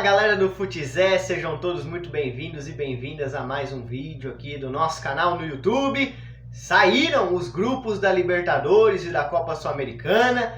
Galera do Futizé, sejam todos muito bem-vindos e bem-vindas a mais um vídeo aqui do nosso canal no YouTube. Saíram os grupos da Libertadores e da Copa Sul-Americana.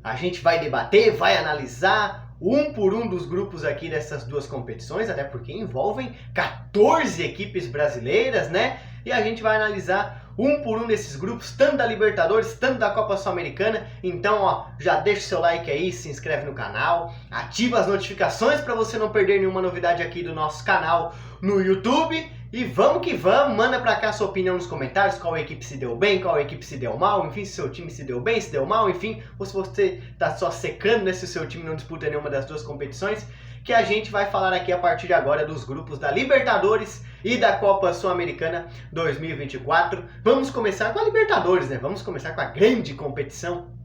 A gente vai debater, vai analisar um por um dos grupos aqui dessas duas competições, até porque envolvem 14 equipes brasileiras, né? E a gente vai analisar um por um desses grupos, tanto da Libertadores, tanto da Copa Sul-Americana. Então, ó, já deixa o seu like aí, se inscreve no canal, ativa as notificações para você não perder nenhuma novidade aqui do nosso canal no YouTube. E vamos que vamos, manda pra cá sua opinião nos comentários, qual equipe se deu bem, qual equipe se deu mal, enfim, se seu time se deu bem, se deu mal, enfim, ou se você tá só secando, né, se o seu time não disputa nenhuma das duas competições, que a gente vai falar aqui a partir de agora dos grupos da Libertadores e da Copa Sul-Americana 2024. Vamos começar com a Libertadores, né? Vamos começar com a grande competição,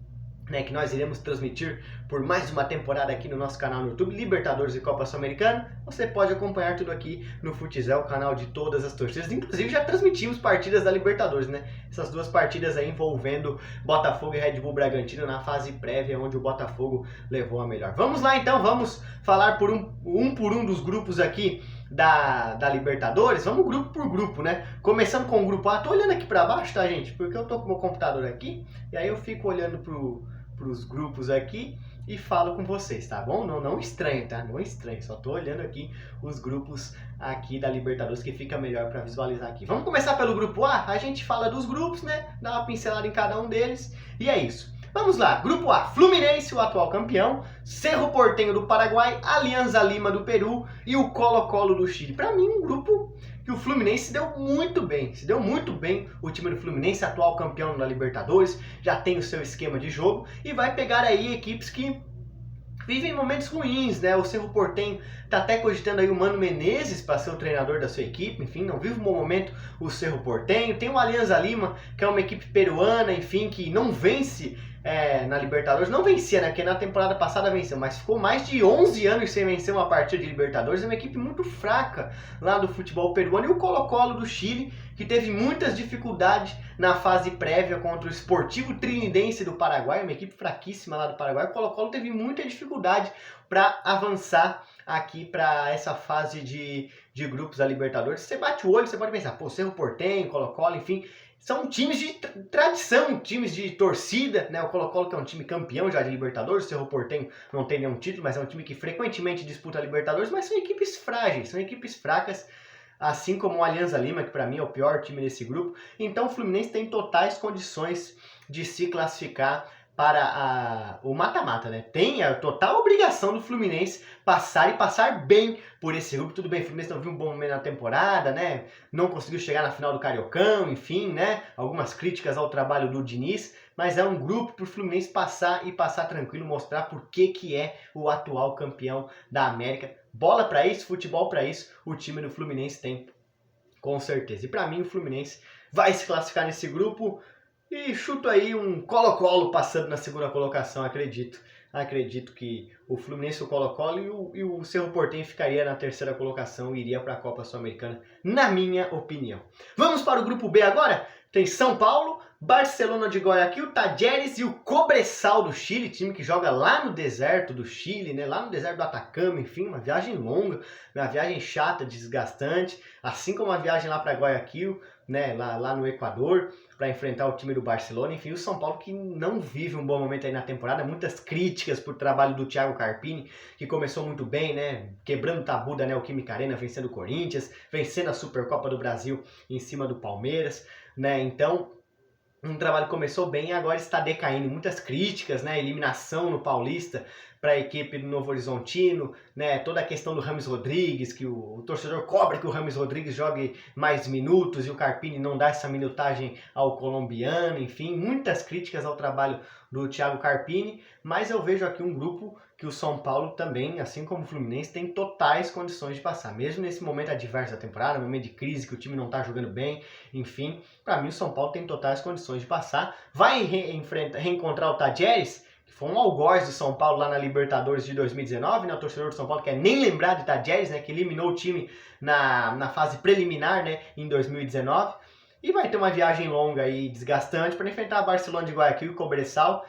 né, que nós iremos transmitir por mais uma temporada aqui no nosso canal no YouTube, Libertadores e Copa Sul-Americana. Você pode acompanhar tudo aqui no Futizé, o canal de todas as torcidas. Inclusive já transmitimos partidas da Libertadores, né? Essas duas partidas aí envolvendo Botafogo e Red Bull Bragantino na fase prévia, onde o Botafogo levou a melhor. Vamos lá então, vamos falar por um dos grupos aqui da Libertadores. Vamos grupo por grupo, né? Começando com o grupo A. Tô olhando aqui pra baixo, tá, gente? Porque eu tô com o meu computador aqui, e aí eu fico olhando pros grupos aqui e falo com vocês, tá bom? Não estranho, tá? Não estranho, só tô olhando aqui os grupos aqui da Libertadores, que fica melhor para visualizar aqui. Vamos começar pelo grupo A? A gente fala dos grupos, né? Dá uma pincelada em cada um deles e é isso. Vamos lá, grupo A, Fluminense, o atual campeão, Cerro Porteño do Paraguai, Alianza Lima do Peru e o Colo-Colo do Chile. Para mim, um grupo que o Fluminense se deu muito bem, o time do Fluminense, atual campeão da Libertadores, já tem o seu esquema de jogo e vai pegar aí equipes que vivem momentos ruins, né? O Cerro Porteño tá até cogitando aí o Mano Menezes para ser o treinador da sua equipe, enfim, não vive um bom momento o Cerro Porteño. Tem o Alianza Lima, que é uma equipe peruana, enfim, que não vence na Libertadores, não vencia, né? Porque na temporada passada venceu, mas ficou mais de 11 anos sem vencer uma partida de Libertadores. É uma equipe muito fraca lá do futebol peruano. E o Colo-Colo do Chile, que teve muitas dificuldades na fase prévia contra o Sportivo Trinidense do Paraguai, uma equipe fraquíssima lá do Paraguai. O Colo-Colo teve muita dificuldade para avançar aqui para essa fase de grupos da Libertadores. Você bate o olho, você pode pensar, pô, Cerro Porteño, Colo-Colo, enfim, são times de tradição, times de torcida, né? O Colo-Colo, que é um time campeão já de Libertadores, o Cerro Porteño não tem nenhum título, mas é um time que frequentemente disputa a Libertadores, mas são equipes frágeis, são equipes fracas, assim como o Alianza Lima, que para mim é o pior time desse grupo. Então o Fluminense tem totais condições de se classificar para o mata-mata, né? Tem a total obrigação do Fluminense passar e passar bem por esse grupo. Tudo bem, o Fluminense não viu um bom momento na temporada, né? Não conseguiu chegar na final do Cariocão, enfim, né? Algumas críticas ao trabalho do Diniz, mas é um grupo para o Fluminense passar e passar tranquilo, mostrar por que é o atual campeão da América. Bola para isso, futebol para isso, o time do Fluminense tem, com certeza. E para mim o Fluminense vai se classificar nesse grupo. E chuto aí um Colo-Colo passando na segunda colocação, acredito. Acredito que o Fluminense, o Colo-Colo e o Cerro Porteño ficaria na terceira colocação e iria para a Copa Sul-Americana, na minha opinião. Vamos para o grupo B agora? Tem São Paulo, Barcelona de Guayaquil, Talleres e o Cobresal do Chile, time que joga lá no deserto do Chile, né? Lá no deserto do Atacama, enfim, uma viagem longa, uma viagem chata, desgastante, assim como a viagem lá para Guayaquil, né? Lá no Equador, para enfrentar o time do Barcelona. Enfim, o São Paulo que não vive um bom momento aí na temporada, muitas críticas por trabalho do Thiago Carpini, que começou muito bem, né? Quebrando o tabu da Neoquímica Arena, vencendo o Corinthians, vencendo a Supercopa do Brasil em cima do Palmeiras, né? Então, um trabalho que começou bem e agora está decaindo. Muitas críticas, né? Eliminação no Paulista para a equipe do Novo Horizontino, né? Toda a questão do Rames Rodrigues, que o torcedor cobra que o Rames Rodrigues jogue mais minutos e o Carpini não dá essa minutagem ao colombiano, enfim, muitas críticas ao trabalho do Thiago Carpini, mas eu vejo aqui um grupo que o São Paulo também, assim como o Fluminense, tem totais condições de passar, mesmo nesse momento adverso da temporada, momento de crise, que o time não está jogando bem, enfim, para mim o São Paulo tem totais condições de passar. Vai reencontrar o Talleres, que foi um algoz do São Paulo lá na Libertadores de 2019, né? O torcedor do São Paulo quer nem lembrar de Talleres, né? Que eliminou o time na fase preliminar, né? Em 2019. E vai ter uma viagem longa e desgastante para enfrentar a Barcelona de Guayaquil e o Cobresal,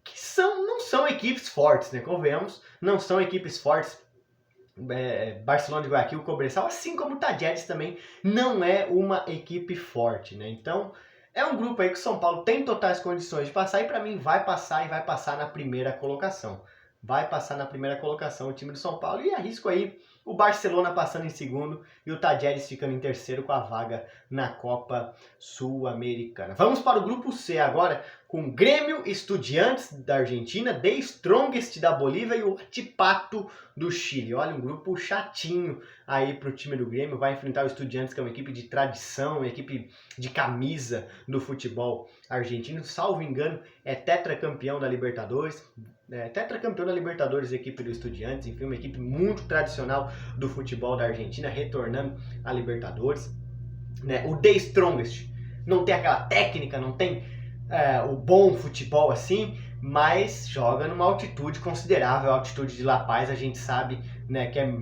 que não são equipes fortes, né? Convenhamos, não são equipes fortes Barcelona de Guayaquil, Cobresal, assim como o Tajeres também não é uma equipe forte, né? Então é um grupo aí que o São Paulo tem totais condições de passar e para mim vai passar e vai passar na primeira colocação. Vai passar na primeira colocação o time do São Paulo e arrisco aí o Barcelona passando em segundo e o Tajeres ficando em terceiro com a vaga na Copa Sul-Americana. Vamos para o grupo C agora com Grêmio, Estudiantes da Argentina, The Strongest da Bolívia e o Huachipato do Chile. Olha, um grupo chatinho aí para o time do Grêmio. Vai enfrentar o Estudiantes, que é uma equipe de tradição, uma equipe de camisa do futebol argentino. Salvo engano, é tetracampeão da Libertadores. Tetracampeão da Libertadores, a equipe do Estudiantes. Enfim, uma equipe muito tradicional do futebol da Argentina, retornando à Libertadores. O The Strongest não tem aquela técnica, não tem o bom futebol assim, mas joga numa altitude considerável. A altitude de La Paz, a gente sabe, né, que é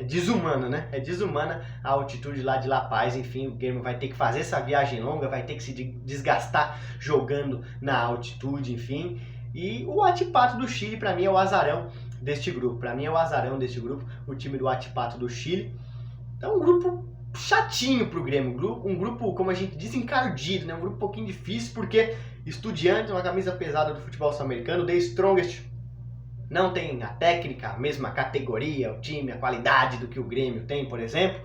desumana, né? É desumana a altitude lá de La Paz. Enfim, o Grêmio vai ter que fazer essa viagem longa, vai ter que se desgastar jogando na altitude, enfim. E o Huachipato do Chile, para mim, é o azarão deste grupo. Para mim é o azarão deste grupo, o time do Huachipato do Chile. Então, um grupo chatinho pro Grêmio, um grupo, como a gente diz, encardido, né? Um grupo um pouquinho difícil, porque Estudiantes, uma camisa pesada do futebol sul-americano, The Strongest não tem a técnica, a mesma categoria, o time, a qualidade do que o Grêmio tem, por exemplo,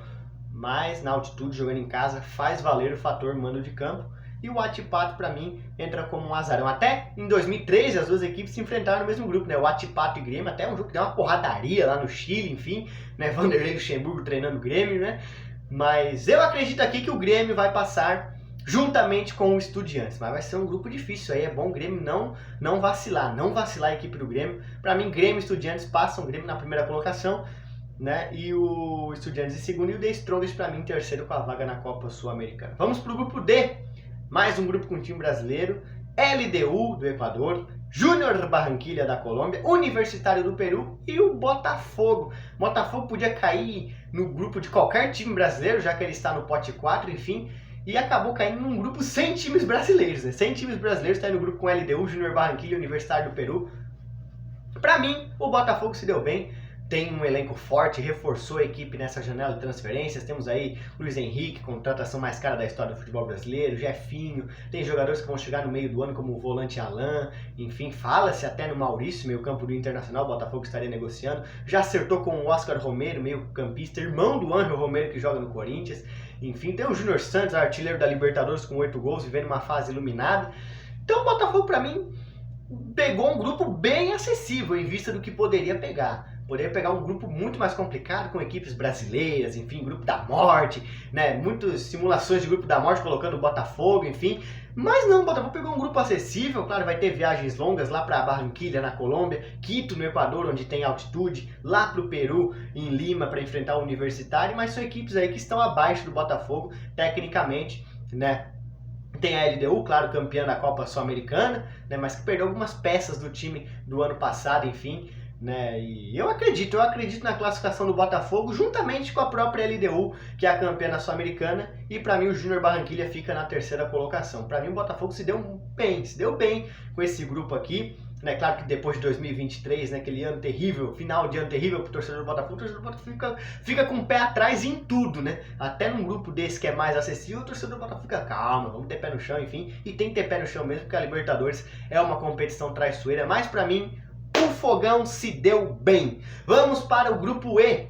mas na altitude, jogando em casa, faz valer o fator mando de campo. E o Huachipato, para mim, entra como um azarão. Até em 2013, as duas equipes se enfrentaram no mesmo grupo, né? O Huachipato e Grêmio, até um jogo que deu uma porradaria lá no Chile, enfim, né? Vanderlei Luxemburgo treinando o Grêmio, né? Mas eu acredito aqui que o Grêmio vai passar juntamente com o Estudiantes, mas vai ser um grupo difícil aí, é bom o Grêmio não vacilar a equipe do Grêmio. Para mim, Grêmio e Estudiantes passam, o Grêmio na primeira colocação, né? E o Estudiantes em segundo e o The Strongest para mim em terceiro com a vaga na Copa Sul-Americana. Vamos pro grupo D, mais um grupo com time brasileiro, LDU do Equador, Júnior Barranquilla da Colômbia, Universitário do Peru e o Botafogo. Botafogo podia cair no grupo de qualquer time brasileiro, já que ele está no pote 4, enfim, e acabou caindo num grupo sem times brasileiros, né? Sem times brasileiros, está aí no grupo com LDU, Júnior Barranquilla e Universitário do Peru. Para mim, o Botafogo se deu bem, tem um elenco forte, reforçou a equipe nessa janela de transferências. Temos aí Luiz Henrique, contratação mais cara da história do futebol brasileiro, Jefinho, tem jogadores que vão chegar no meio do ano como o volante Alain, enfim, fala-se até no Maurício, meio campo do Internacional, o Botafogo estaria negociando, já acertou com o Oscar Romero, meio campista, irmão do Ángel Romero que joga no Corinthians, enfim, tem o Júnior Santos, artilheiro da Libertadores com 8 gols, vivendo uma fase iluminada. Então o Botafogo, para mim, pegou um grupo bem acessível em vista do que poderia pegar. Poderia pegar um grupo muito mais complicado, com equipes brasileiras, enfim, grupo da morte, né? Muitas simulações de grupo da morte colocando o Botafogo, enfim. Mas não, o Botafogo pegou um grupo acessível, claro, vai ter viagens longas lá para Barranquilla, na Colômbia, Quito, no Equador, onde tem altitude, lá para o Peru, em Lima, para enfrentar o Universitário, mas são equipes aí que estão abaixo do Botafogo, tecnicamente, né? Tem a LDU, claro, campeã da Copa Sul-Americana, né? Mas que perdeu algumas peças do time do ano passado, enfim. Né? E eu acredito na classificação do Botafogo juntamente com a própria LDU, que é a campeã na Sul-Americana, e para mim o Júnior Barranquilla fica na terceira colocação. Para mim o Botafogo se deu bem com esse grupo aqui, né? Claro que depois de 2023, né, aquele ano terrível, final de ano terrível pro torcedor do Botafogo, o torcedor do Botafogo fica com o pé atrás em tudo, né? Até num grupo desse que é mais acessível, o torcedor do Botafogo fica calma, vamos ter pé no chão, enfim, e tem que ter pé no chão mesmo, porque a Libertadores é uma competição traiçoeira, mas para mim o Fogão se deu bem. Vamos para o grupo E,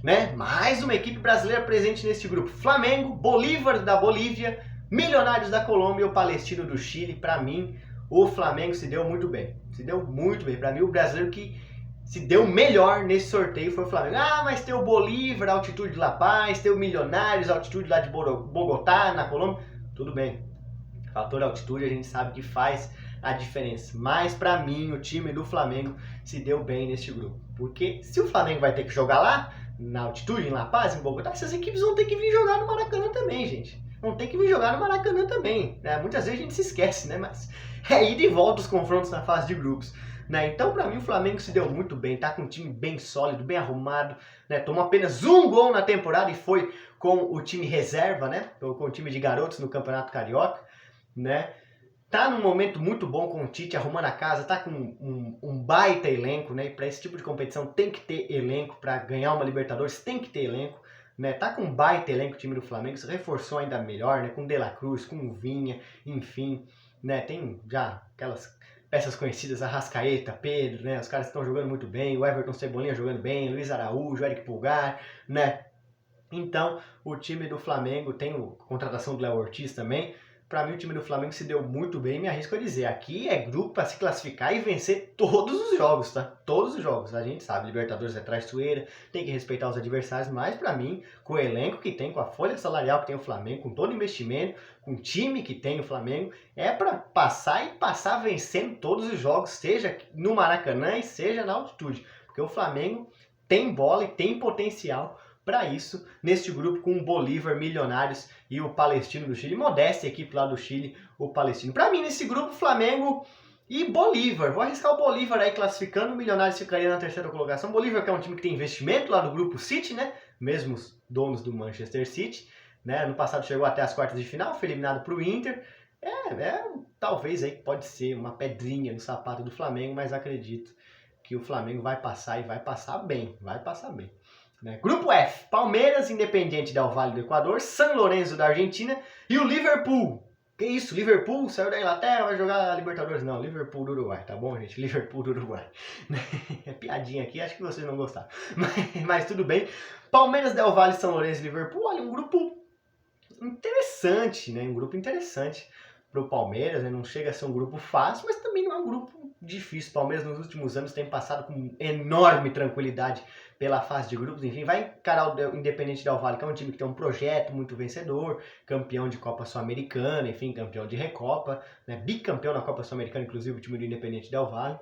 né? Mais uma equipe brasileira presente neste grupo. Flamengo, Bolívar da Bolívia, Milionários da Colômbia e o Palestino do Chile. Para mim, o Flamengo se deu muito bem. Se deu muito bem. Para mim, o brasileiro que se deu melhor nesse sorteio foi o Flamengo. Ah, mas tem o Bolívar, altitude de La Paz, tem o Milionários, altitude lá de Bogotá, na Colômbia. Tudo bem. Fator altitude a gente sabe que faz a diferença. Mas para mim o time do Flamengo se deu bem neste grupo. Porque se o Flamengo vai ter que jogar lá, na altitude, em La Paz, em Bogotá, essas equipes vão ter que vir jogar no Maracanã também, gente. Vão ter que vir jogar no Maracanã também. Né? Muitas vezes a gente se esquece, né? Mas é ida e volta os confrontos na fase de grupos. Né? Então, para mim, o Flamengo se deu muito bem. Tá com um time bem sólido, bem arrumado. Né? Tomou apenas um gol na temporada e foi com o time reserva, né? Com o time de garotos no Campeonato Carioca. Né? tá num momento muito bom com o Tite arrumando a casa, tá com um baita elenco, né? E para esse tipo de competição tem que ter elenco, para ganhar uma Libertadores tem que ter elenco, né? Tá com um baita elenco o time do Flamengo, se reforçou ainda melhor, né? Com De La Cruz, com o Vinha, enfim, né? Tem já aquelas peças conhecidas, Arrascaeta, Pedro, né? Os caras estão jogando muito bem, o Everton Cebolinha jogando bem, Luiz Araújo, Eric Pulgar, né? Então, o time do Flamengo tem a contratação do Léo Ortiz também. Para mim, o time do Flamengo se deu muito bem, me arrisco a dizer. Aqui é grupo para se classificar e vencer todos os jogos, tá? Todos os jogos, a gente sabe. Libertadores é traiçoeira, tem que respeitar os adversários, mas para mim, com o elenco que tem, com a folha salarial que tem o Flamengo, com todo o investimento, com o time que tem o Flamengo, é para passar e passar vencendo todos os jogos, seja no Maracanã e seja na altitude. Porque o Flamengo tem bola e tem potencial para isso, neste grupo com o Bolívar, Milionários e o Palestino do Chile. Modéstia, equipe lá do Chile, o Palestino. Para mim, nesse grupo, Flamengo e Bolívar. Vou arriscar o Bolívar aí classificando, o Milionários ficaria na terceira colocação. Bolívar que é um time que tem investimento lá no grupo City, né? Mesmo os donos do Manchester City. Né? No passado chegou até as quartas de final, foi eliminado para o Inter. Talvez aí pode ser uma pedrinha no sapato do Flamengo, mas acredito que o Flamengo vai passar e vai passar bem. Vai passar bem. Né? Grupo F, Palmeiras, Independiente del Valle do Equador, San Lorenzo da Argentina e o Liverpool. Que isso, Liverpool saiu da Inglaterra, vai jogar a Libertadores? Não, Liverpool do Uruguai, tá bom, gente? Liverpool do Uruguai. É piadinha aqui, acho que vocês não gostaram. Mas tudo bem. Palmeiras, Del Valle, São Lourenço e Liverpool, olha, um grupo interessante, né? Um grupo interessante para o Palmeiras, né? Não chega a ser um grupo fácil, mas também não é um grupo difícil. O Palmeiras nos últimos anos tem passado com enorme tranquilidade pela fase de grupos, enfim, vai encarar o Independiente del Valle, que é um time que tem um projeto muito vencedor, campeão de Copa Sul-Americana, enfim, campeão de Recopa, né, bicampeão na Copa Sul-Americana, inclusive o time do Independiente del Valle,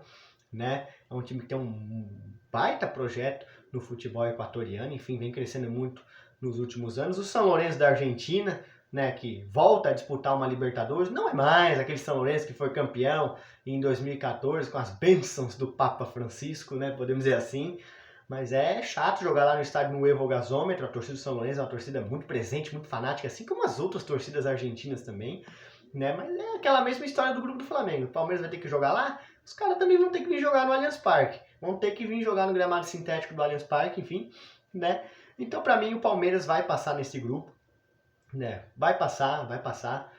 né, é um time que tem um baita projeto no futebol equatoriano, enfim, vem crescendo muito nos últimos anos. O São Lourenço da Argentina, né, que volta a disputar uma Libertadores, não é mais aquele São Lourenço que foi campeão em 2014 com as bênçãos do Papa Francisco, né, podemos dizer assim. Mas é chato jogar lá no estádio Nuevo Gasômetro. A torcida do São Lourenço é uma torcida muito presente, muito fanática, assim como as outras torcidas argentinas também, né? Mas é aquela mesma história do grupo do Flamengo. O Palmeiras vai ter que jogar lá, os caras também vão ter que vir jogar no Allianz Parque. Vão ter que vir jogar no gramado sintético do Allianz Parque, enfim, né? Então, para mim, o Palmeiras vai passar nesse grupo, né? Vai passar.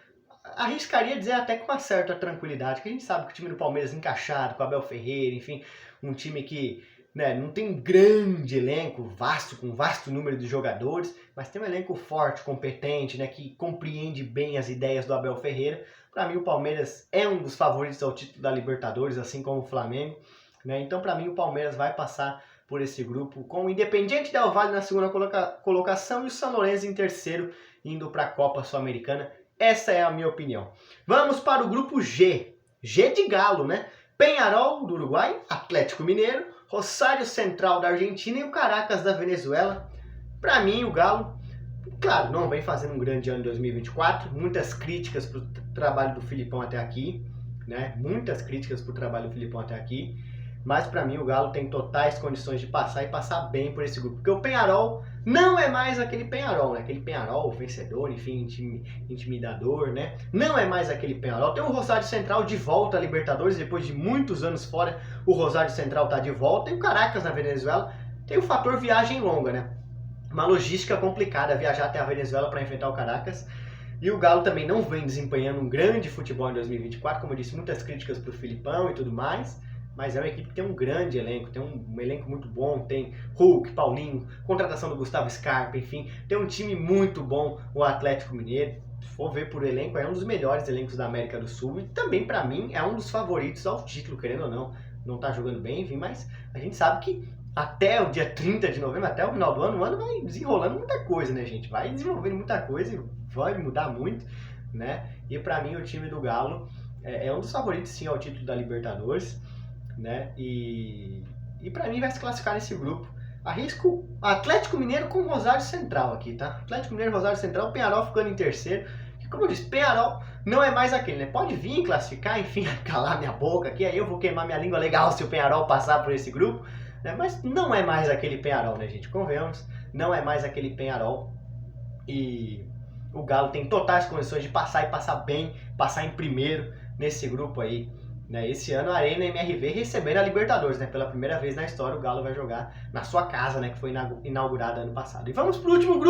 Arriscaria dizer até com uma certa tranquilidade, que a gente sabe que o time do Palmeiras encaixado, com o Abel Ferreira, enfim, um time que, né, não tem um grande elenco, com vasto número de jogadores, mas tem um elenco forte, competente, né, que compreende bem as ideias do Abel Ferreira. Para mim, o Palmeiras é um dos favoritos ao título da Libertadores, assim como o Flamengo. Né? Então, para mim, o Palmeiras vai passar por esse grupo, com o Independiente del Valle na segunda colocação e o São Lourenço em terceiro, indo para a Copa Sul-Americana. Essa é a minha opinião. Vamos para o grupo G. G de Galo, né? Peñarol do Uruguai, Atlético Mineiro, Rosário Central da Argentina e o Caracas da Venezuela. Para mim, o Galo, claro, não vem fazendo um grande ano em 2024. Muitas críticas para o trabalho do Filipão até aqui, né? Muitas críticas para o trabalho do Filipão até aqui. Mas para mim o Galo tem totais condições de passar e passar bem por esse grupo. Porque o Peñarol não é mais aquele Peñarol, né? Aquele Peñarol vencedor, enfim, intimidador, né? Não é mais aquele Peñarol. Tem o Rosário Central de volta à Libertadores, depois de muitos anos fora, o Rosário Central tá de volta. E o Caracas na Venezuela tem o fator viagem longa, né? Uma logística complicada viajar até a Venezuela para enfrentar o Caracas. E o Galo também não vem desempenhando um grande futebol em 2024, como eu disse, muitas críticas pro Filipão e tudo mais. Mas é uma equipe que tem um grande elenco, tem um elenco muito bom, tem Hulk, Paulinho, contratação do Gustavo Scarpa, enfim, tem um time muito bom, o Atlético Mineiro. Se for ver por elenco, é um dos melhores elencos da América do Sul e também, para mim, é um dos favoritos ao título, querendo ou não. Não tá jogando bem, enfim, mas a gente sabe que até o dia 30 de novembro, até o final do ano, o ano vai desenrolando muita coisa, né, gente? Vai desenvolvendo muita coisa e vai mudar muito, né? E para mim, o time do Galo é um dos favoritos, sim, ao título da Libertadores. Né? E para mim vai se classificar nesse grupo. Arrisco Atlético Mineiro com Rosário Central aqui, tá? Atlético Mineiro, Rosário Central, Peñarol ficando em terceiro. Que, como eu disse, Peñarol não é mais aquele, né? Pode vir classificar, enfim, calar minha boca aqui, aí eu vou queimar minha língua legal se o Peñarol passar por esse grupo, né? Mas não é mais aquele Peñarol, né, gente? Convenhamos, não é mais aquele Peñarol. E o Galo tem totais condições de passar e passar bem, passar em primeiro, nesse grupo aí. Né? Esse ano a Arena MRV recebendo a Libertadores, né? Pela primeira vez na história o Galo vai jogar na sua casa, né? Que foi inaugurada ano passado. E vamos pro último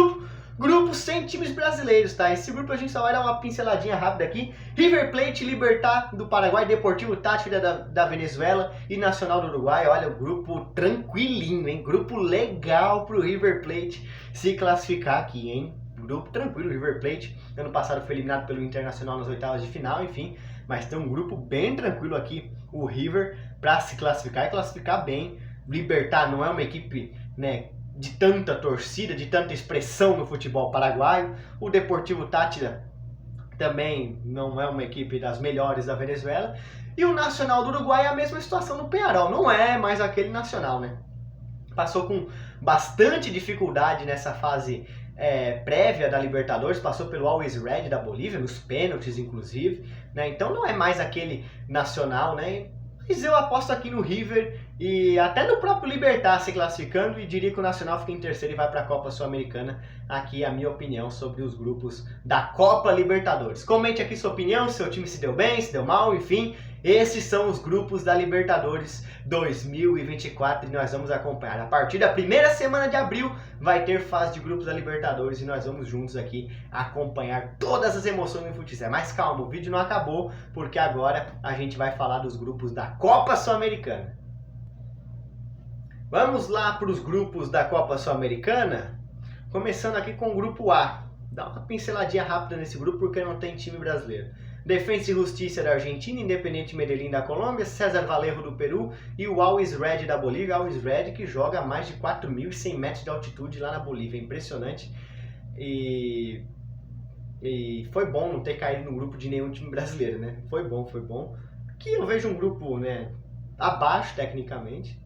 grupo sem times brasileiros, tá? Esse grupo a gente só vai dar uma pinceladinha rápida aqui. River Plate, Libertad do Paraguai, Deportivo Táchira da Venezuela e Nacional do Uruguai. Olha, o grupo tranquilinho, hein? Grupo legal pro River Plate se classificar aqui, hein? Grupo tranquilo, River Plate. Ano passado foi eliminado pelo Internacional nas oitavas de final, enfim. Mas tem um grupo bem tranquilo aqui, o River, para se classificar e classificar bem. Libertad não é uma equipe, né, de tanta torcida, de tanta expressão no futebol paraguaio. O Deportivo Táchira também não é uma equipe das melhores da Venezuela. E o Nacional do Uruguai é a mesma situação no Peñarol, não é mais aquele Nacional, né? Passou com bastante dificuldade nessa fase prévia da Libertadores, passou pelo Always Red da Bolívia, nos pênaltis inclusive, né? Então não é mais aquele Nacional, né? Mas eu aposto aqui no River e até no próprio Libertad se classificando, e diria que o Nacional fica em terceiro e vai para a Copa Sul-Americana. Aqui a minha opinião sobre os grupos da Copa Libertadores. Comente aqui sua opinião, se seu time se deu bem, se deu mal, enfim. Esses são os grupos da Libertadores 2024 e nós vamos acompanhar. A partir da primeira semana de abril vai ter fase de grupos da Libertadores e nós vamos juntos aqui acompanhar todas as emoções do futsal. Mas calma, o vídeo não acabou, porque agora a gente vai falar dos grupos da Copa Sul-Americana. Vamos lá para os grupos da Copa Sul-Americana, começando aqui com o grupo A. Dá uma pinceladinha rápida nesse grupo porque não tem time brasileiro. Defensa e Justiça da Argentina, Independiente Medellín da Colômbia, César Vallejo do Peru e o Always Red da Bolívia. Always Red que joga a mais de 4.100 metros de altitude lá na Bolívia, impressionante. E foi bom não ter caído no grupo de nenhum time brasileiro, né? Foi bom. Que eu vejo um grupo, né, abaixo tecnicamente,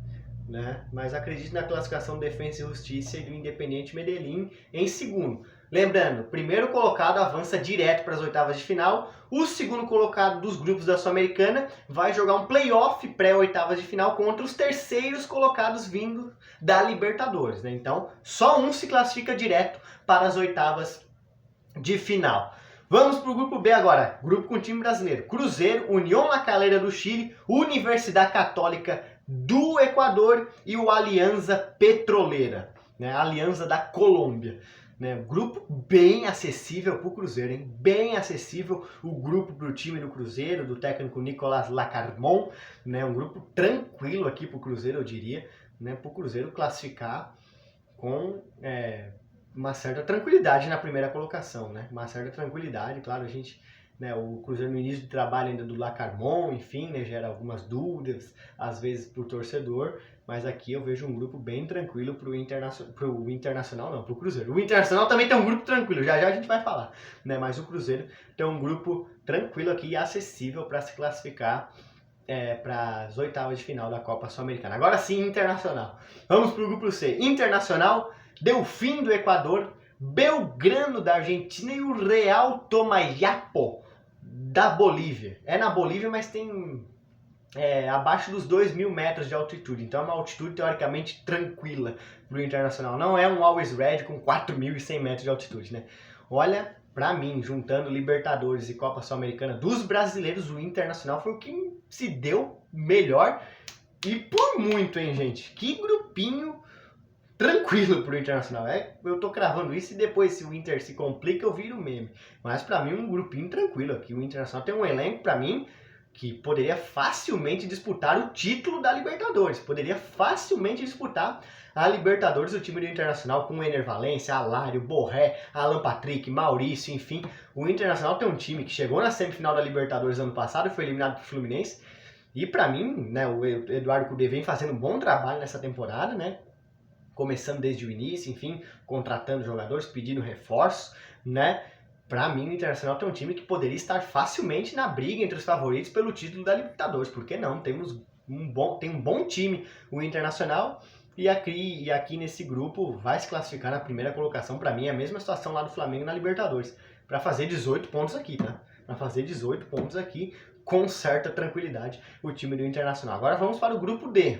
né? Mas acredito na classificação do Defensa e Justiça e do Independiente Medellín em segundo. Lembrando, o primeiro colocado avança direto para as oitavas de final. O segundo colocado dos grupos da Sul-Americana vai jogar um playoff pré-oitavas de final contra os terceiros colocados vindo da Libertadores, né? Então, só um se classifica direto para as oitavas de final. Vamos para o grupo B agora, grupo com time brasileiro. Cruzeiro, União La Calera do Chile, Universidade Católica do Equador e o Alianza Petrolera, né? Alianza da Colômbia. Né, grupo bem acessível para o Cruzeiro, hein? Bem acessível o grupo para o time do Cruzeiro, do técnico Nicolás Lacarmon, né? Um grupo tranquilo aqui para o Cruzeiro, eu diria, né? Para o Cruzeiro classificar com uma certa tranquilidade na primeira colocação, né? Uma certa tranquilidade, claro, a gente, né, o Cruzeiro no início do trabalho ainda do Lacarmon, enfim, né, gera algumas dúvidas, às vezes para o torcedor, mas aqui eu vejo um grupo bem tranquilo para o Internacional, não, para o Cruzeiro. O Internacional também tem um grupo tranquilo, já a gente vai falar, né, mas o Cruzeiro tem um grupo tranquilo aqui e acessível para se classificar para as oitavas de final da Copa Sul-Americana. Agora sim, Internacional. Vamos para o grupo C. Internacional, Delfim do Equador, Belgrano da Argentina e o Real Tomayapo da Bolívia. É na Bolívia, mas tem abaixo dos 2.000 metros de altitude. Então é uma altitude teoricamente tranquila para o Internacional. Não é um Always Red com 4.100 metros de altitude, né? Olha, para mim, juntando Libertadores e Copa Sul-Americana dos brasileiros, o Internacional foi o que se deu melhor. E por muito, hein, gente? Que grupinho tranquilo pro Internacional. Eu tô cravando isso e depois, se o Inter se complica, eu viro meme. Mas pra mim, um grupinho tranquilo aqui. O Internacional tem um elenco, pra mim, que poderia facilmente disputar o título da Libertadores. Poderia facilmente disputar a Libertadores, o time do Internacional, com o Ener Valencia, Alário, Borré, Alan Patrick, Maurício, enfim. O Internacional tem um time que chegou na semifinal da Libertadores ano passado e foi eliminado pro Fluminense. E pra mim, né, o Eduardo Cudê vem fazendo um bom trabalho nessa temporada, né? Começando desde o início, enfim, contratando jogadores, pedindo reforços, né? Pra mim, o Internacional tem um time que poderia estar facilmente na briga entre os favoritos pelo título da Libertadores. Por que não? Tem um bom time, o Internacional, e aqui nesse grupo vai se classificar na primeira colocação. Pra mim, é a mesma situação lá do Flamengo na Libertadores. Pra fazer 18 pontos aqui, tá? Pra fazer 18 pontos aqui com certa tranquilidade o time do Internacional. Agora vamos para o grupo D.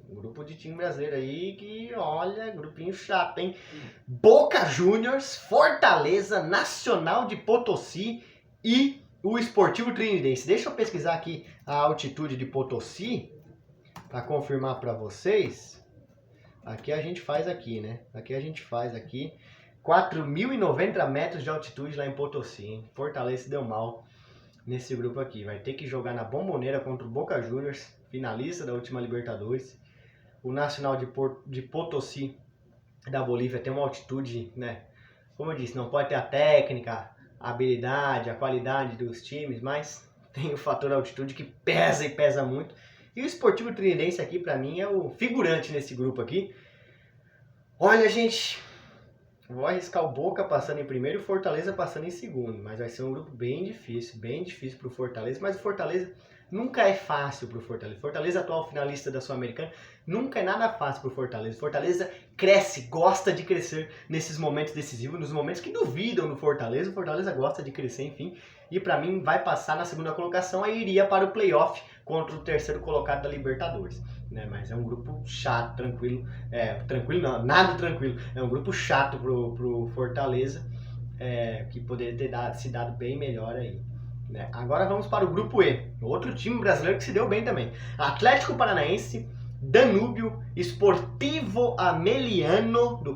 Um grupo de time brasileiro aí que, olha, grupinho chato, hein? Boca Juniors, Fortaleza, Nacional de Potosí e o Sportivo Trinidense. Deixa eu pesquisar aqui a altitude de Potosí para confirmar para vocês. Aqui a gente faz aqui, né? Aqui a gente faz aqui 4.090 metros de altitude lá em Potosí, hein? Fortaleza deu mal nesse grupo aqui. Vai ter que jogar na Bombonera contra o Boca Juniors, finalista da última Libertadores. O Nacional de Potosí da Bolívia tem uma altitude, né? Como eu disse, não pode ter a técnica, a habilidade, a qualidade dos times, mas tem o fator altitude que pesa e pesa muito. E o Sportivo Trinidense aqui, pra mim, é o figurante nesse grupo aqui. Olha, gente, vou arriscar o Boca passando em primeiro e o Fortaleza passando em segundo, mas vai ser um grupo bem difícil pro Fortaleza, mas o Fortaleza nunca é fácil pro Fortaleza. Fortaleza, atual finalista da Sul-Americana, nunca é nada fácil pro Fortaleza. Fortaleza cresce, gosta de crescer nesses momentos decisivos, nos momentos que duvidam no Fortaleza. O Fortaleza gosta de crescer, enfim. E pra mim vai passar na segunda colocação, aí iria para o playoff contra o terceiro colocado da Libertadores. Né? Mas é um grupo chato, tranquilo. Tranquilo não, nada tranquilo. É um grupo chato pro Fortaleza, que poderia ter se dado bem melhor aí. Né? Agora vamos para o grupo E, outro time brasileiro que se deu bem também. Atlético Paranaense, Danúbio, Sportivo Ameliano do